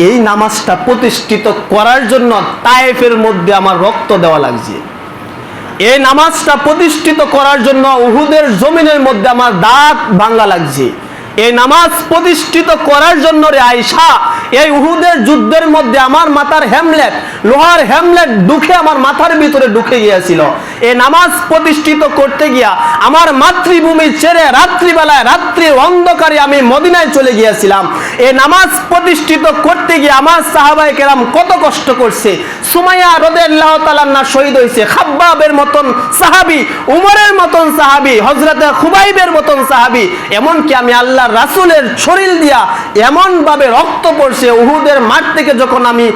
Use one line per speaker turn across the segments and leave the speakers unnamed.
এই নামাজটা প্রতিষ্ঠিত করার জন্য তায়েফের মধ্যে আমার রক্ত দেওয়া লাগছে। এই নামাজটা প্রতিষ্ঠিত করার জন্য উহুদের জমিনের মধ্যে আমার দাঁত ভাঙা লাগছে। এই নামাজ প্রতিষ্ঠিত করার জন্য রে আয়েশা, এই উহুদের যুদ্ধের মধ্যে আমার মাথার হেমলেট, লোহার হেমলেট ঢুকে আমার মাথার ভিতরে ঢুকে গিয়েছিল। এই নামাজ প্রতিষ্ঠিত করতে গিয়া আমার মাতৃভূমি ছেড়ে রাত্রিবেলায়, রাত্রির অন্ধকারে আমি মদিনায় চলে গিয়েছিলাম। এই নামাজ প্রতিষ্ঠিত করতে গিয়ে আমার সাহাবায়ে কেরাম কত কষ্ট করছে। সুমাইয়া রাদিয়াল্লাহু তাআলা আনহা শহীদ হয়েছে, খাব্বাবের মতন সাহাবী, উমরের মতন সাহাবী, হযরতে খুবাইবের মতন সাহাবী, এমনকি আমি আল্লাহর রাসূলের শরীর দিয়া এমন ভাবে রক্ত পড়ছে। উহুদের মাঠ থেকে যখন আমি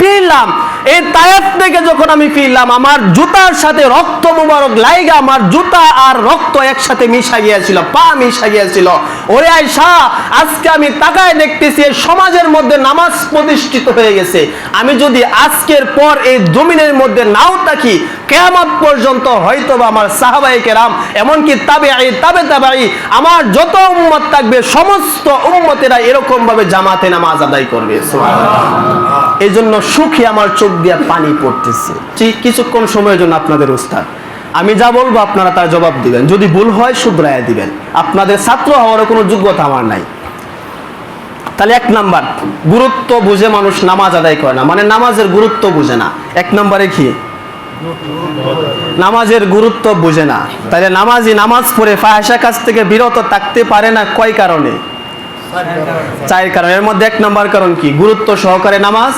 ফিরলাম, এই তায়েফ থেকে যখন আমি ফিরলাম, আমার জুতার সাথে রক্ত মুবারক লাইগা আমার জুতা আর রক্ত একসাথে মিশা গিয়েছিল, পা মিশা গিয়েছিল। ওরে আয়েশা, আজকে আমি তাকায় দেখতেছি সমাজের মধ্যে নামাজ প্রতিষ্ঠিত হয়ে গেছে। আমি যদি আজকের পর এই জমিনের মধ্যে নাও থাকি, কিয়ামত পর্যন্ত হয়তোবা আমার সাহাবায়ে কেরাম, এমনকি তাবেঈ, তাবে তাবেঈ, আমার যত উম্মত থাকবে সমস্ত উম্মতেরা এরকম ভাবে জামাতে নামাজ আদায় করবে। সুবহানাল্লাহ। এই জন্য সুখে আমার চোখ দিয়ে পানি পড়তেছে। ঠিক কিছুক্ষণ সময়ের জন্য আপনাদের উস্তাদ, আমি যা বলবো আপনারা তার জবাব দিবেন, যদি ভুল হয় শুধরায়া দিবেন। আপনাদের ছাত্র হওয়ার কোনো যোগ্যতা আমার নাই। তাহলে 1 নাম্বার, গুরুত্ব বুঝে মানুষ নামাজ আদায় করে না, মানে নামাজের গুরুত্ব বুঝে না। 1 নম্বরে কি? নামাজের গুরুত্ব বুঝে না। তাহলে নামাজি নামাজ পড়ে ফাহিশা কাজ থেকে বিরত থাকতে পারে না কয় কারণে? 4 কারণ। এর মধ্যে 1 নম্বর কারণ কি? গুরুত্ব সহকারে নামাজ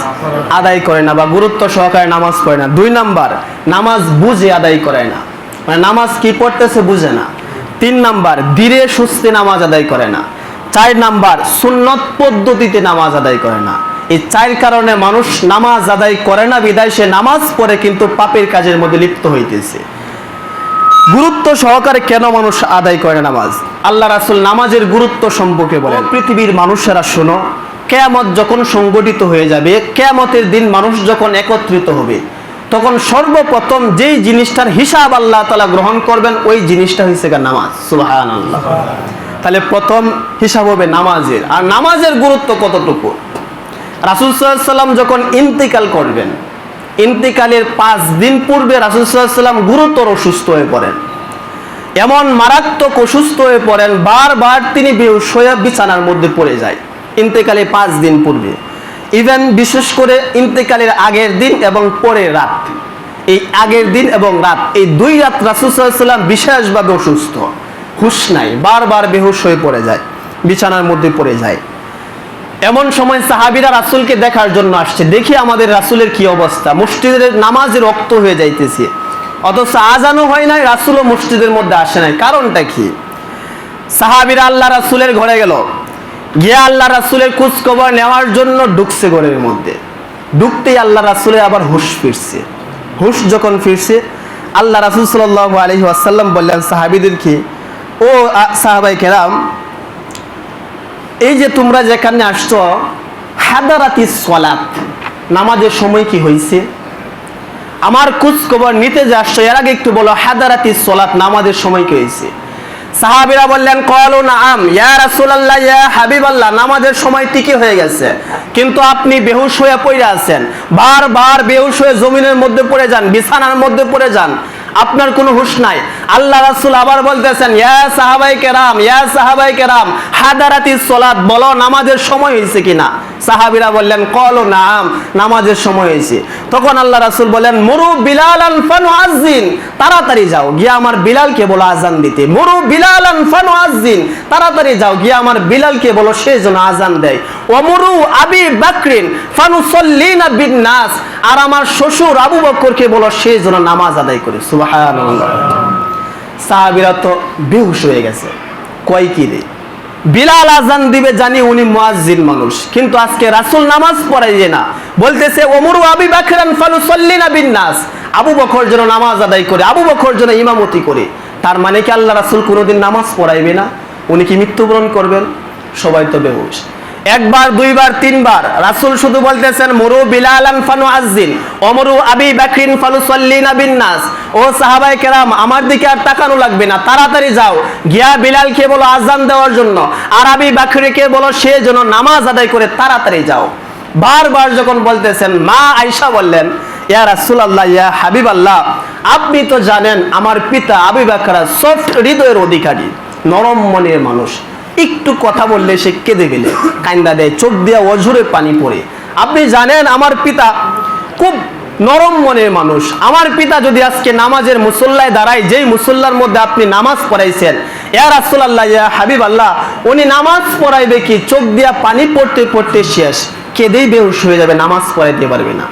আদায় করে না বা গুরুত্ব সহকারে নামাজ পড়ে না। 2 নাম্বার, নামাজ বুঝে আদায় করে না, মানে নামাজ কি পড়তেছে বুঝে না। 3 নাম্বার, ধীরে সুস্থে নামাজ আদায় করে না। 4 নাম্বার, সুন্নত পদ্ধতিতে নামাজ আদায় করে না। এই 4 কারণে মানুষ নামাজ আদায় করে না, বিদায় সে নামাজ পড়ে কিন্তু পাপের কাজের মধ্যে লিপ্ত হইতেছে। গুরুত্ব সহকারে কেন মানুষ আদায় করে নামাজ? আল্লাহ রাসূল নামাজের গুরুত্ব সম্পর্কে বলেন, পৃথিবীর মানুষেরা শোনো, কিয়ামত যখন সংগঠিত হয়ে যাবে, কিয়ামতের দিন মানুষ যখন একত্রিত হবে, তখন সর্বপ্রথম যেই জিনিসটার হিসাব আল্লাহ তাআলা গ্রহণ করবেন, ওই জিনিসটা হচ্ছে নামাজ। সুবহানাল্লাহ। তাহলে প্রথম হিসাব হবে নামাজের। আর নামাজের গুরুত্ব কতটুকু? রাসূল সাল্লাল্লাহু আলাইহি ওয়াসাল্লাম যখন ইন্তিকাল করবেন, ইন্তিকালের 5 দিন পূর্বে রাসূল সাল্লাল্লাহু আলাইহি ওয়াসাল্লাম গুরুতর অসুস্থ হয়ে পড়েন। এমন মারাত্মক অসুস্থ হয়ে পড়েন, বারবার তিনি বেহুশ হয়ে বিছানার মধ্যে পড়ে যায় ইন্তেকালের 5 দিন পূর্বে। ইভেন বিশেষ করে ইন্তেকালের আগের দিন এবং পরের রাত, এই আগের দিন এবং রাত, এই 2 রাত রাসূল সাল্লাল্লাহু আলাইহি ওয়াসাল্লাম বিশেষভাবে অসুস্থ, হুঁশ নাই, বারবার বেহুশ হয়ে পড়ে যায়, বিছানার মধ্যে পড়ে যায়। এমন সময় সাহাবীরা রাসূলকে দেখার জন্য আসছে, দেখি আমাদের রাসূলের কি অবস্থা, মসজিদের নামাজে রক্ত হয়ে যাইতেছে, অথচ আজানও হয় নাই, রাসূলও মসজিদের মধ্যে আসে নাই। কারণটা কি? সাহাবীরা আল্লাহ রাসূলের ঘরে গেল, গিয়ে আল্লাহ রাসূলের খোঁজ খবর নেওয়ার জন্য ঢুকছে ঘরের মধ্যে। ঢুকতেই আল্লাহ রাসূলের আবার হুঁশ ফিরছে। হুঁশ যখন ফিরছে, আল্লাহ রাসূল সাল্লাল্লাহু আলাইহি ওয়াসাল্লাম বললেন সাহাবীদেরকে, ও সাহাবায়ে কেরাম, এই যে তোমরা যেখানে আসছো, হাদারাতিস সালাত, নামাজের সময় কি হয়েছে? আমার খোঁজ খবর নিতে যে আসছো, এর আগে একটু বলো হাদারাতিস সালাত, নামাজের সময় কি হয়েছে? সাহাবীরা বললেন, ক্বালু নাআম ইয়া রাসূলুল্লাহ ইয়া হাবিবাল্লাহ, নামাজের সময় ঠিকই হয়ে গেছে, কিন্তু আপনি বেহুশ হয়ে পড়ে আছেন, বারবার বেহুশ হয়ে জমিনের মধ্যে পড়ে যান, বিছানার মধ্যে পড়ে যান, আপনার কোনো হুঁশ নাই। আল্লাহ রাসূল আবার বলতেছেন, ইয়া সাহাবায়ে কেরাম, ইয়া সাহাবায়ে কেরাম, হাদারাতিস সালাত, বলো নামাজের সময় হয়েছে কিনা? সাহাবীরা বললেন, ক্বালু নাআম, নামাজের সময় হয়েছে। তখন আল্লাহ রাসূল বলেন, মুরু বিলালান ফানুআজ্জিন, তাড়াতাড়ি যাও গিয়ে আমার বিলালকে বলো আযান দিতে। মুরু বিলালান ফানুআজ্জিন, তাড়াতাড়ি যাও গিয়ে আমার বিলালকে বলো সে যেন আযান দেয়। ওয়ামুরু আবি বকরিন ফানুসাল্লিনা বিন নাস, আর আমার শ্বশুর আবু বকরকে বলো সে যেন নামাজ আদায় করে। সুবহানাল্লাহ। সাহাবীরা তো বেহুশ হয়ে গেছে, কয় কি রে, বিলাল আযান দিবে জানি উনি মুয়াজ্জিন মানুষ, কিন্তু আজকে রাসূল নামাজ পড়াইয়ে না, বলতেছে ওমরু আবি বকরান ফালুসাল্লিনা বিন নাস, আবু বকর যেন নামাজ আদায় করে, আবু বকর যেন ইমামতি করে। তার মানে কি আল্লাহ রাসূল কোনোদিন নামাজ পড়াইবে না? উনি কি মৃত্যুবরণ করবেন? সবাই তো বেহুশ। একবার, দুইবার, তিনবার রাসূল শুধু বলতেছেন, মুরু বিলালান ফানুআজ্জিন ওমরু আবি বকরিন ফালুসাল্লিনা বিন নাস। ও সাহাবায়ে কেরাম, আমার দিকে আর তাকানো লাগবে না, তাড়াতাড়ি যাও গিয়া বিলালকে বলো আযান দেওয়ার জন্য, আর আবি বকরকে বলো সে যেন নামাজ আদায় করে, তাড়াতাড়ি যাও। বারবার যখন বলতেছেন, মা আয়েশা বললেন, ইয়া রাসূলুল্লাহ, ইয়া হাবিবাল্লাহ, আপনি তো জানেন আমার পিতা আবু বকর সফট হৃদয়ের অধিকারী, নরম মনের মানুষ, একটু কথা বললে সে কেঁদে ফেলে, কান্দা দেয়, চোখ দিয়ে অঝরে পানি পড়ে। আপনি জানেন আমার পিতা খুব নরম মনের মানুষ। আমার পিতা যদি আজকে নামাজের মুসল্লায় দাঁড়ায়, যেই মুসল্লার মধ্যে আপনি নামাজ পড়াইছেন, ইয়া রাসূলুল্লাহ, ইয়া হাবিবাল্লাহ, উনি নামাজ পড়াইবে কি, চোখ দিয়া পানি পড়তে পড়তে শেষ, কেঁদেই বেহুশ হয়ে যাবে, নামাজ পড়াইতে পারবে না।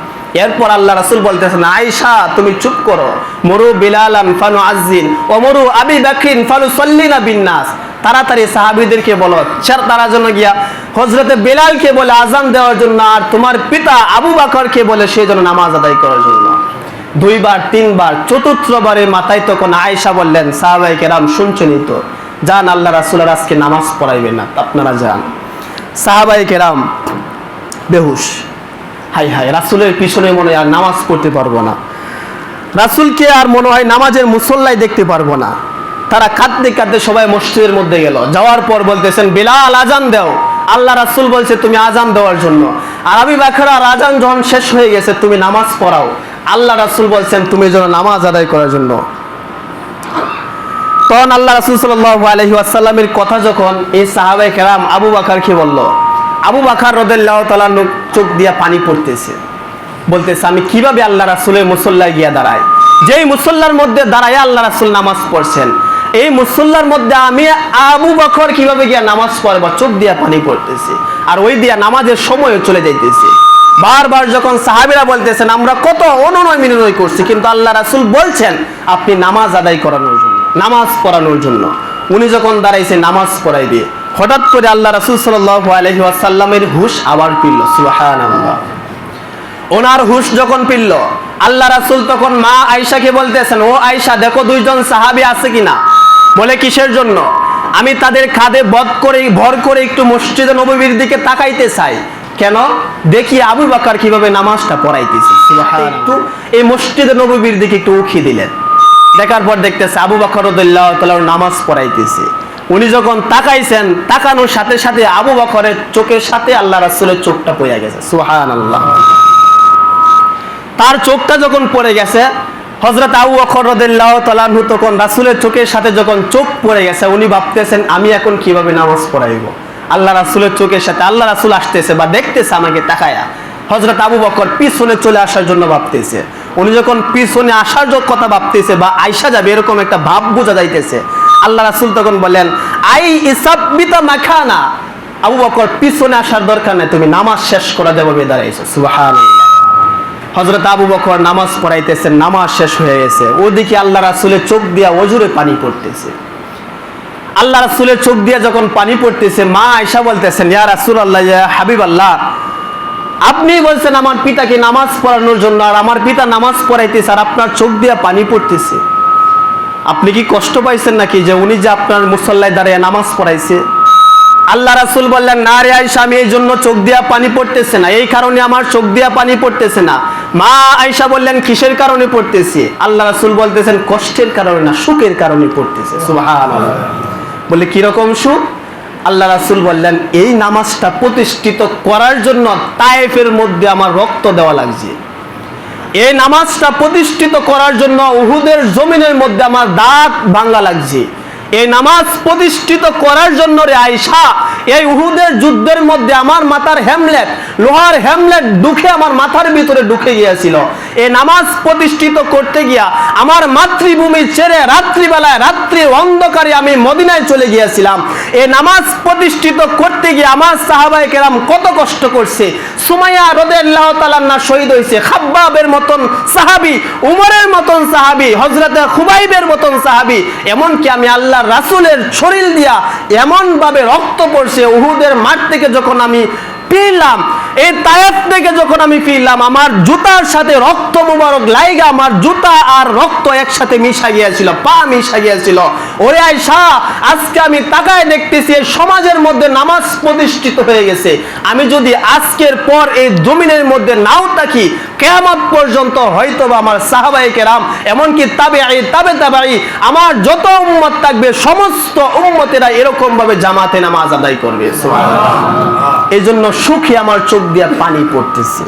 এরপর আল্লাহ রাসূল বলতেছেন, আয়েশা তুমি চুপ করো, মরু বিলালান ফানুআজ্জিন ওয়া মরু আবি বকরিন ফালুসাল্লিনা বিন্নাস, তাড়াতাড়ি সাহাবীদেরকে বলো, তারা যেন গিয়া হযরতে বেলালকে বলে আযান দেওয়ার জন্য, আর তোমার পিতা আবু বকরকে বলে সে যেন নামাজ আদায় করার জন্য। দুইবার তিনবার, চতুর্থবারে মাথায় তখন আয়েশা বললেন, সাহাবায়ে কেরাম শুনছেনই তো, যান আল্লাহ রাসূলের আজকে নামাজ পড়াইবেন না, আপনারা যান। সাহাবায়ে কেরাম বেহুশ, হাই হাই, রাসূলের পিছনে মনে হয় আর নামাজ পড়তে পারবো না, রাসূলকে আর মনে হয় নামাজের মুসল্লায় দেখতে পারবো না। তারা কাঁদতে কাঁদতে সবাই মসজিদের মধ্যে গেল, যাওয়ার পর বলতেছেন, বেলাল আজান দাও। আল্লাহ রাসূল বলছে তুমি আজান দেওয়ার জন্য, আর আবু বকর আর আজান যখন শেষ হয়ে গেছে তুমি নামাজ পড়াও। আল্লাহ রাসূল বলছেন তুমি যেন নামাজ আদায় করার জন্য। তখন আল্লাহ রাসূল সাল্লাল্লাহু আলাইহি ওয়াসাল্লামের কথা যখন এই সাহাবায়ে কেরাম আবু বকরকে বলল, আবু বকর রাদিয়াল্লাহু তাআলা চোখ দিয়া পানি পড়তেছে, বলতেছে আমি কিভাবে আল্লাহ রাসূলের মুসল্লায় গিয়া দাঁড়াই, যেই মুসল্লার মধ্যে দাঁড়ায় আল্লাহ রাসূল নামাজ পড়ছেন, এই মুসল্লার মধ্যে আমি আবু বকর কিভাবে গিয়া নামাজ পড়বো, চোখ দিয়া পানি পড়তেছে, আর ওই দিয়া নামাজের সময় চলে যাইতেছে। বারবার যখন সাহাবীরা বলতেছেন আমরা কত অনুনয় বিনয় করছি, কিন্তু আল্লাহ রাসূল বলছেন আপনি নামাজ আদায় করানোর জন্য, নামাজ পড়ানোর জন্য। উনি যখন দাঁড়াইছে নামাজ পড়াইবে, হঠাৎ করে আল্লাহ রাসূল সাল্লাল্লাহু আলাইহি ওয়াসাল্লামের হুশ আবার ফিরল। সুবহানাল্লাহ। ওনার হুশ যখন ফিরল, আল্লাহ রাসূল তখন মা আয়েশাকে বলতেছেন, ও আয়েশা দেখো দুইজন সাহাবী আছে কিনা। বলে কিসের জন্য? আমি তাদের কাঁধে ভর করে একটু মসজিদে নববীর দিকে তাকাইতে চাই। কেন? দেখি আবু বকর কিভাবে নামাজটা পড়াইতেছে। সুবহানাল্লাহ। একটু এই মসজিদে নববীর দিকে একটু উকি দিলেন, দেখার পর দেখতেছে আবু বকর রাদিয়াল্লাহু তাআলা নামাজ পড়াইতেছে। উনি যখন তাকাইছেন, তাকানোর সাথে সাথে আবু বকরের চোখের সাথে আল্লাহ রাসূলের চোখটা পড়ে গেছে। সুবহানাল্লাহ। তার চোখটা যখন পড়ে গেছে, হযরত আবু বকর রাদিয়াল্লাহু তাআলা তখন রাসূলের চোখের সাথে যখন চোখ পড়ে গেছে, উনি ভাবতেছেন আমি এখন কিভাবে নামাজ পড়াইবো। আল্লাহ রাসূলের চোখের সাথে আল্লাহ রাসূল আসতেছে বা দেখতেছে আমাকে তাকায়া, হযরত আবু বকর পিছনে চলে আসার জন্য ভাবতেছে। উনি যখন পিছনে আসার কথা ভাবতেছে বা আয়েশা যাবে এরকম একটা ভাব বোঝা যাইতেছে, আল্লাহ রাসূল তখন বলেন আই ইসাববিতা মাখানা, আবু বকর পিছনে আসার দরকার নাই, তুমি নামাজ শেষ করা যাবে দাঁড়াইছো। সুবহানাল্লাহ। হযরত আবু বকর নামাজ পড়াইতেছেন, নামাজ শেষ হয়ে গেছে, ওদিকে আল্লাহ রাসূলের চোখ দিয়া অজুরে পানি পড়তেছে। আল্লাহ রাসূলের চোখ দিয়া যখন পানি পড়তেছে, মা আয়েশা বলতেছেন, ইয়া রাসূলুল্লাহ, ইয়া হাবিবাল্লাহ, আপনি বলছেন আমার পিতাকে নামাজ পড়ানোর জন্য, আর আমার পিতা নামাজ পড়াইতেছে আর আপনার চোখ দিয়া পানি পড়তেছে, আপনি কি কষ্ট পাইছেন নাকি যে উনি যে আপনার মুসল্লায় দাঁড়িয়ে নামাজ পড়াইছে? আল্লাহ রাসূল বললেন, না রে আয়েশা, আমি এই জন্য চোখ দিয়া পানি পড়তেছে না, এই কারণে আমার চোখ দিয়া পানি পড়তেছে না। মা আয়েশা বললেন, কিসের কারণে পড়তেছি? আল্লাহ রাসূল বলতেছেন, কষ্টের কারণে না, সুখের কারণে পড়তেছে। সুবহানাল্লাহ। বলে কিরকম সুখ? আল্লাহ রাসূল বললেন, এই নামাজটা প্রতিষ্ঠিত করার জন্য তায়েফের মধ্যে আমার রক্ত দেওয়া লাগছে, এই নামাজটা প্রতিষ্ঠিত করার জন্য উহুদের জমিনের মধ্যে আমার দাঁত ভাঙা লাগছে, এই নামাজ প্রতিষ্ঠিত করার জন্য রে আয়েশা, এই উহুদের যুদ্ধের মধ্যে আমার মাথার হেমলেট, লোহার হেমলেট ঢুকে আমার মাথার ভিতরে ঢুকে গিয়েছিল। এই নামাজ প্রতিষ্ঠিত করতে গিয়া আমার মাতৃভূমি ছেড়ে রাত্রিবেলায়, রাত্রির অন্ধকারে আমি মদিনায় চলে গিয়েছিলাম। এই নামাজ প্রতিষ্ঠিত করতে গিয়ে আমার সাহাবায়ে কেরাম কত কষ্ট করছে। সুমাইয়া রাদিয়াল্লাহু তাআলা না শহীদ হয়েছে, খাব্বাবের মতন সাহাবী, উমরের মতন সাহাবী, হযরতে খুবাইবের মতন সাহাবী, এমনকি আমি আল্লাহ রাসূলের শরীর দিয়া এমন ভাবে রক্ত পড়ছে। উহুদের মাঠ থেকে যখন আমি ফিরলাম, এই তায়েফ থেকে যখন আমি ফিরলাম, আমার জুতার সাথে রক্ত মুবারক লাইগা আমার জুতা আর রক্ত একসাথে মিশা গিয়েছিল, পা মিশা গিয়েছিল। ওরে আয়েশা, আজকে আমি তাকায় দেখতেছি সমাজের মধ্যে নামাজ প্রতিষ্ঠিত হয়ে গেছে। আমি যদি আজকের পর এই জমিনের মধ্যে নাও থাকি, কিয়ামত পর্যন্ত হয়তোবা আমার সাহাবায়ে কেরাম, এমনকি তাবেঈ, তাবে তাবেঈ, আমার যত উম্মত থাকবে সমস্ত উম্মতেরা এরকম ভাবে জামাতে নামাজ আদায় করবে। সুবহানাল্লাহ। এই জন্য সুখে আমার চোখ দিয়ে পানি পড়তেছে।